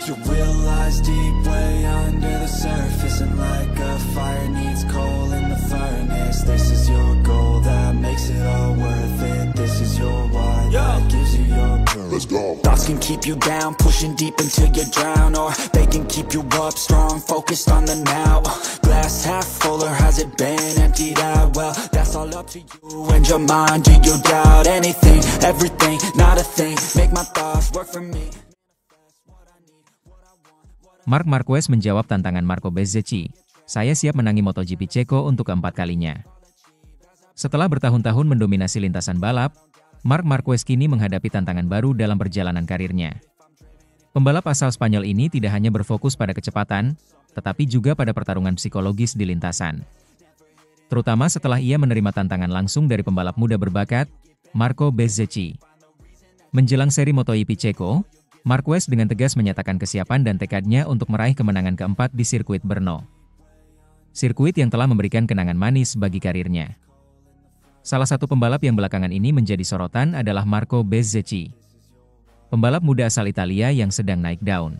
You realize deep way under the surface, and like a fire needs coal in the furnace. This is your goal that makes it all worth it. This is your why that gives you your purpose. Let's go. Thoughts can keep you down, pushing deep until you drown, or they can keep you up strong, focused on the now. Glass half full, or has it been emptied out? Well, that's all up to you and your mind. Do you doubt anything, everything, not a thing? Make my thoughts work for me. Marc Marquez menjawab tantangan Marco Bezzecchi. Saya siap menangi MotoGP Ceko untuk keempat kalinya. Setelah bertahun-tahun mendominasi lintasan balap, Marc Marquez kini menghadapi tantangan baru dalam perjalanan karirnya. Pembalap asal Spanyol ini tidak hanya berfokus pada kecepatan, tetapi juga pada pertarungan psikologis di lintasan. Terutama setelah ia menerima tantangan langsung dari pembalap muda berbakat, Marco Bezzecchi. Menjelang seri MotoGP Ceko, Marquez dengan tegas menyatakan kesiapan dan tekadnya untuk meraih kemenangan keempat di sirkuit Brno. Sirkuit yang telah memberikan kenangan manis bagi karirnya. Salah satu pembalap yang belakangan ini menjadi sorotan adalah Marco Bezzecchi, pembalap muda asal Italia yang sedang naik daun.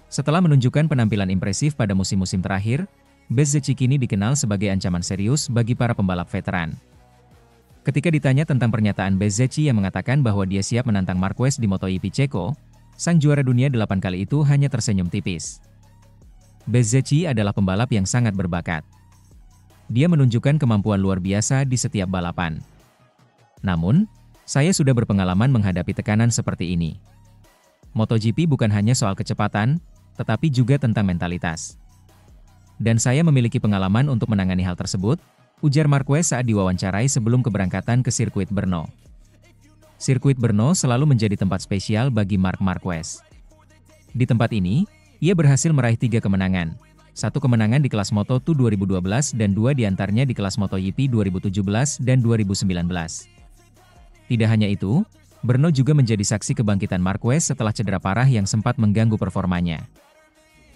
Setelah menunjukkan penampilan impresif pada musim-musim terakhir, Bezzecchi kini dikenal sebagai ancaman serius bagi para pembalap veteran. Ketika ditanya tentang pernyataan Bezzecchi yang mengatakan bahwa dia siap menantang Marquez di MotoGP Ceko, sang juara dunia 8 kali itu hanya tersenyum tipis. Bezzecchi adalah pembalap yang sangat berbakat. Dia menunjukkan kemampuan luar biasa di setiap balapan. Namun, saya sudah berpengalaman menghadapi tekanan seperti ini. MotoGP bukan hanya soal kecepatan, tetapi juga tentang mentalitas. Dan saya memiliki pengalaman untuk menangani hal tersebut, ujar Marquez saat diwawancarai sebelum keberangkatan ke sirkuit Brno. Sirkuit Brno selalu menjadi tempat spesial bagi Marc Marquez. Di tempat ini, ia berhasil meraih 3 kemenangan. 1 kemenangan di kelas Moto2 2012 dan 2 diantaranya di kelas MotoGP 2017 dan 2019. Tidak hanya itu, Brno juga menjadi saksi kebangkitan Marquez setelah cedera parah yang sempat mengganggu performanya.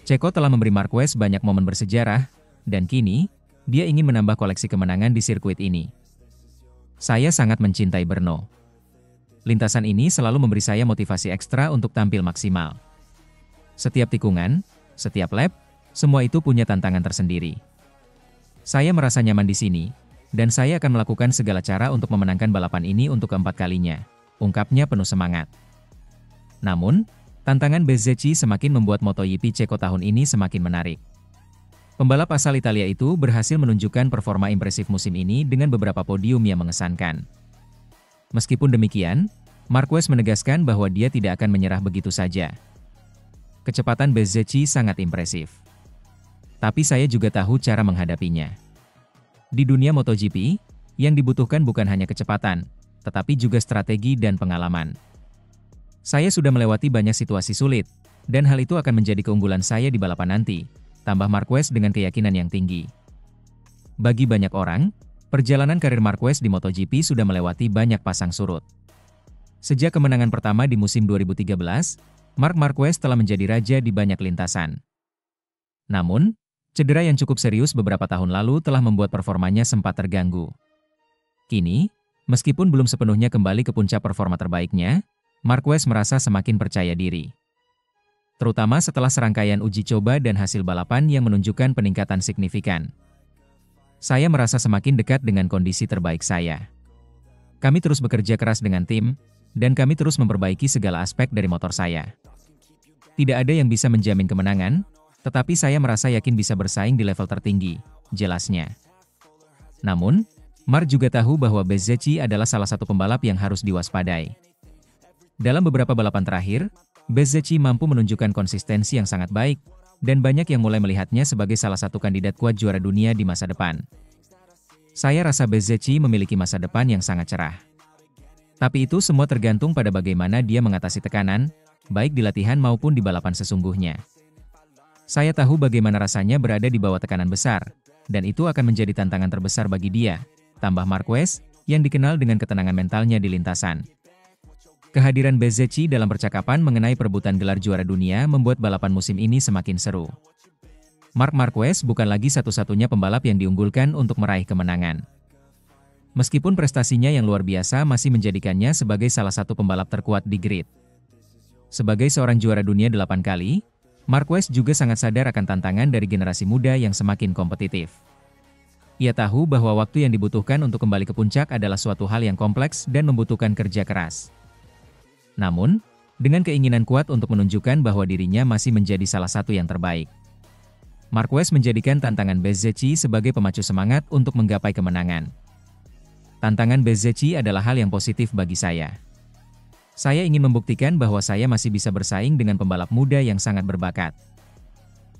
Ceko telah memberi Marquez banyak momen bersejarah, dan kini, dia ingin menambah koleksi kemenangan di sirkuit ini. Saya sangat mencintai Brno. Lintasan ini selalu memberi saya motivasi ekstra untuk tampil maksimal. Setiap tikungan, setiap lap, semua itu punya tantangan tersendiri. Saya merasa nyaman di sini, dan saya akan melakukan segala cara untuk memenangkan balapan ini untuk keempat kalinya, ungkapnya penuh semangat. Namun, tantangan Bezzecchi semakin membuat MotoGP Ceko tahun ini semakin menarik. Pembalap asal Italia itu berhasil menunjukkan performa impresif musim ini dengan beberapa podium yang mengesankan. Meskipun demikian, Marquez menegaskan bahwa dia tidak akan menyerah begitu saja. Kecepatan Bezzecchi sangat impresif. Tapi saya juga tahu cara menghadapinya. Di dunia MotoGP, yang dibutuhkan bukan hanya kecepatan, tetapi juga strategi dan pengalaman. Saya sudah melewati banyak situasi sulit, dan hal itu akan menjadi keunggulan saya di balapan nanti, tambah Marquez dengan keyakinan yang tinggi. Bagi banyak orang, perjalanan karir Marquez di MotoGP sudah melewati banyak pasang surut. Sejak kemenangan pertama di musim 2013, Marc Marquez telah menjadi raja di banyak lintasan. Namun, cedera yang cukup serius beberapa tahun lalu telah membuat performanya sempat terganggu. Kini, meskipun belum sepenuhnya kembali ke puncak performa terbaiknya, Marquez merasa semakin percaya diri. Terutama setelah serangkaian uji coba dan hasil balapan yang menunjukkan peningkatan signifikan. Saya merasa semakin dekat dengan kondisi terbaik saya. Kami terus bekerja keras dengan tim, dan kami terus memperbaiki segala aspek dari motor saya. Tidak ada yang bisa menjamin kemenangan, tetapi saya merasa yakin bisa bersaing di level tertinggi, jelasnya. Namun, Marc juga tahu bahwa Bezzecchi adalah salah satu pembalap yang harus diwaspadai. Dalam beberapa balapan terakhir, Bezzecchi mampu menunjukkan konsistensi yang sangat baik, dan banyak yang mulai melihatnya sebagai salah satu kandidat kuat juara dunia di masa depan. Saya rasa Bezzecchi memiliki masa depan yang sangat cerah. Tapi itu semua tergantung pada bagaimana dia mengatasi tekanan, baik di latihan maupun di balapan sesungguhnya. Saya tahu bagaimana rasanya berada di bawah tekanan besar, dan itu akan menjadi tantangan terbesar bagi dia, tambah Marquez, yang dikenal dengan ketenangan mentalnya di lintasan. Kehadiran Bezzecchi dalam percakapan mengenai perebutan gelar juara dunia membuat balapan musim ini semakin seru. Marc Marquez bukan lagi satu-satunya pembalap yang diunggulkan untuk meraih kemenangan. Meskipun prestasinya yang luar biasa masih menjadikannya sebagai salah satu pembalap terkuat di grid. Sebagai seorang juara dunia 8 kali, Marquez juga sangat sadar akan tantangan dari generasi muda yang semakin kompetitif. Ia tahu bahwa waktu yang dibutuhkan untuk kembali ke puncak adalah suatu hal yang kompleks dan membutuhkan kerja keras. Namun, dengan keinginan kuat untuk menunjukkan bahwa dirinya masih menjadi salah satu yang terbaik, Marquez menjadikan tantangan Bezzecchi sebagai pemacu semangat untuk menggapai kemenangan. Tantangan Bezzecchi adalah hal yang positif bagi saya. Saya ingin membuktikan bahwa saya masih bisa bersaing dengan pembalap muda yang sangat berbakat.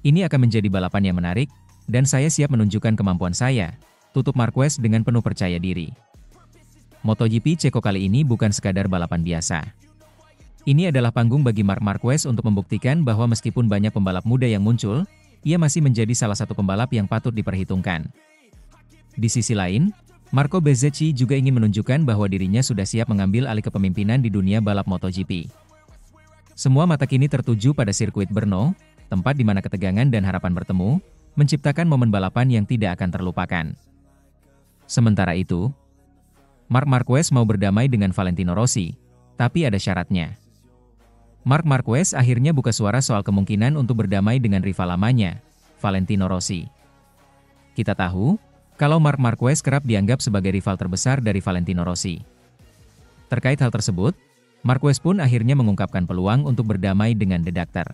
Ini akan menjadi balapan yang menarik, dan saya siap menunjukkan kemampuan saya, tutup Marquez dengan penuh percaya diri. MotoGP Ceko kali ini bukan sekadar balapan biasa. Ini adalah panggung bagi Marc Marquez untuk membuktikan bahwa meskipun banyak pembalap muda yang muncul, ia masih menjadi salah satu pembalap yang patut diperhitungkan. Di sisi lain, Marco Bezzecchi juga ingin menunjukkan bahwa dirinya sudah siap mengambil alih kepemimpinan di dunia balap MotoGP. Semua mata kini tertuju pada sirkuit Brno, tempat di mana ketegangan dan harapan bertemu, menciptakan momen balapan yang tidak akan terlupakan. Sementara itu, Marc Marquez mau berdamai dengan Valentino Rossi, tapi ada syaratnya. Marc Marquez akhirnya buka suara soal kemungkinan untuk berdamai dengan rival lamanya, Valentino Rossi. Kita tahu, kalau Marc Marquez kerap dianggap sebagai rival terbesar dari Valentino Rossi. Terkait hal tersebut, Marquez pun akhirnya mengungkapkan peluang untuk berdamai dengan The Doctor.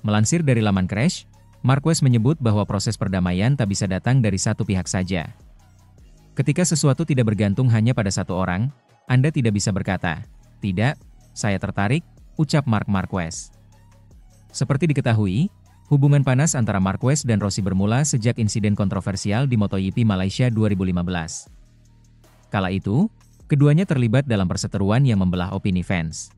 Melansir dari laman Crash, Marquez menyebut bahwa proses perdamaian tak bisa datang dari satu pihak saja. Ketika sesuatu tidak bergantung hanya pada satu orang, Anda tidak bisa berkata, "Tidak, saya tertarik," ucap Marc Marquez. Seperti diketahui, hubungan panas antara Marquez dan Rossi bermula sejak insiden kontroversial di MotoGP Malaysia 2015. Kala itu, keduanya terlibat dalam perseteruan yang membelah opini fans.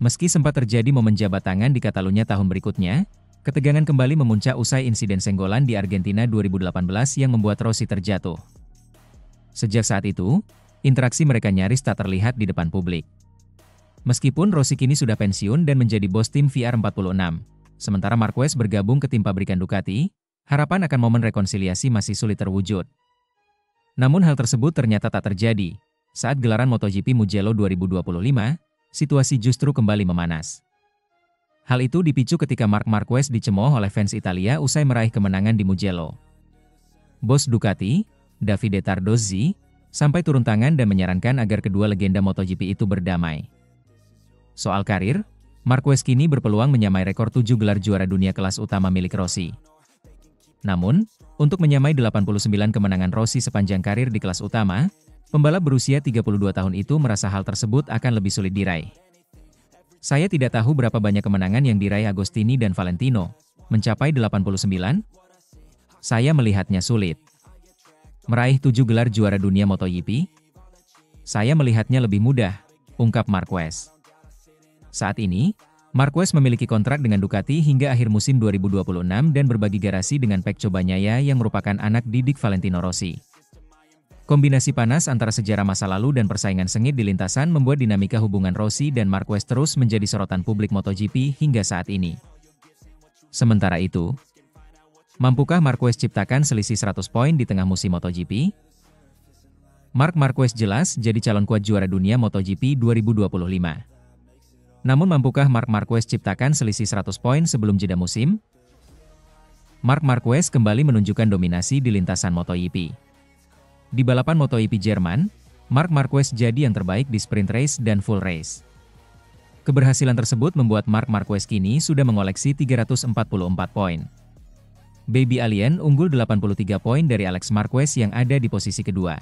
Meski sempat terjadi momen jabat tangan di Catalunya tahun berikutnya, ketegangan kembali memuncak usai insiden senggolan di Argentina 2018 yang membuat Rossi terjatuh. Sejak saat itu, interaksi mereka nyaris tak terlihat di depan publik. Meskipun Rossi kini sudah pensiun dan menjadi bos tim VR46, sementara Marquez bergabung ke tim pabrikan Ducati, harapan akan momen rekonsiliasi masih sulit terwujud. Namun hal tersebut ternyata tak terjadi. Saat gelaran MotoGP Mugello 2025, situasi justru kembali memanas. Hal itu dipicu ketika Marc Marquez dicemooh oleh fans Italia usai meraih kemenangan di Mugello. Bos Ducati, Davide Tardozzi, sampai turun tangan dan menyarankan agar kedua legenda MotoGP itu berdamai. Soal karir, Marquez kini berpeluang menyamai rekor 7 gelar juara dunia kelas utama milik Rossi. Namun, untuk menyamai 89 kemenangan Rossi sepanjang karir di kelas utama, pembalap berusia 32 tahun itu merasa hal tersebut akan lebih sulit diraih. Saya tidak tahu berapa banyak kemenangan yang diraih Agostini dan Valentino, mencapai 89? Saya melihatnya sulit. Meraih 7 gelar juara dunia MotoGP? Saya melihatnya lebih mudah, ungkap Marquez. Saat ini, Marquez memiliki kontrak dengan Ducati hingga akhir musim 2026 dan berbagi garasi dengan Pecco Bagnaia yang merupakan anak didik Valentino Rossi. Kombinasi panas antara sejarah masa lalu dan persaingan sengit di lintasan membuat dinamika hubungan Rossi dan Marquez terus menjadi sorotan publik MotoGP hingga saat ini. Sementara itu, mampukah Marquez ciptakan selisih 100 poin di tengah musim MotoGP? Marc Marquez jelas jadi calon kuat juara dunia MotoGP 2025. Namun mampukah Marc Marquez ciptakan selisih 100 poin sebelum jeda musim? Marc Marquez kembali menunjukkan dominasi di lintasan MotoGP. Di balapan MotoGP Jerman, Marc Marquez jadi yang terbaik di sprint race dan full race. Keberhasilan tersebut membuat Marc Marquez kini sudah mengoleksi 344 poin. Baby Alien unggul 83 poin dari Alex Marquez yang ada di posisi kedua.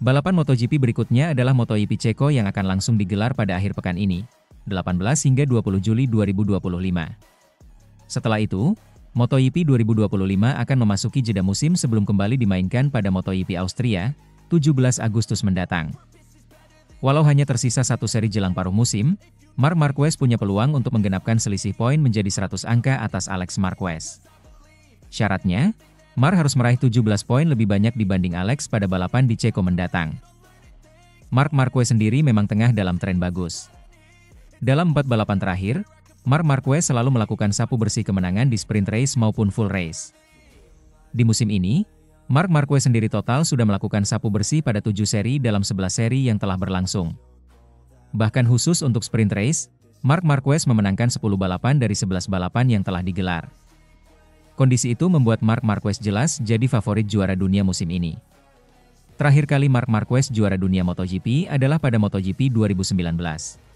Balapan MotoGP berikutnya adalah MotoGP Ceko yang akan langsung digelar pada akhir pekan ini, 18 hingga 20 Juli 2025. Setelah itu, MotoGP 2025 akan memasuki jeda musim sebelum kembali dimainkan pada MotoGP Austria, 17 Agustus mendatang. Walau hanya tersisa satu seri jelang paruh musim, Marc Marquez punya peluang untuk menggenapkan selisih poin menjadi 100 angka atas Alex Marquez. Syaratnya, Marc harus meraih 17 poin lebih banyak dibanding Alex pada balapan di Ceko mendatang. Marc Marquez sendiri memang tengah dalam tren bagus. Dalam 4 balapan terakhir, Marc Marquez selalu melakukan sapu bersih kemenangan di sprint race maupun full race. Di musim ini, Marc Marquez sendiri total sudah melakukan sapu bersih pada 7 seri dalam 11 seri yang telah berlangsung. Bahkan khusus untuk sprint race, Marc Marquez memenangkan 10 balapan dari 11 balapan yang telah digelar. Kondisi itu membuat Marc Marquez jelas jadi favorit juara dunia musim ini. Terakhir kali Marc Marquez juara dunia MotoGP adalah pada MotoGP 2019.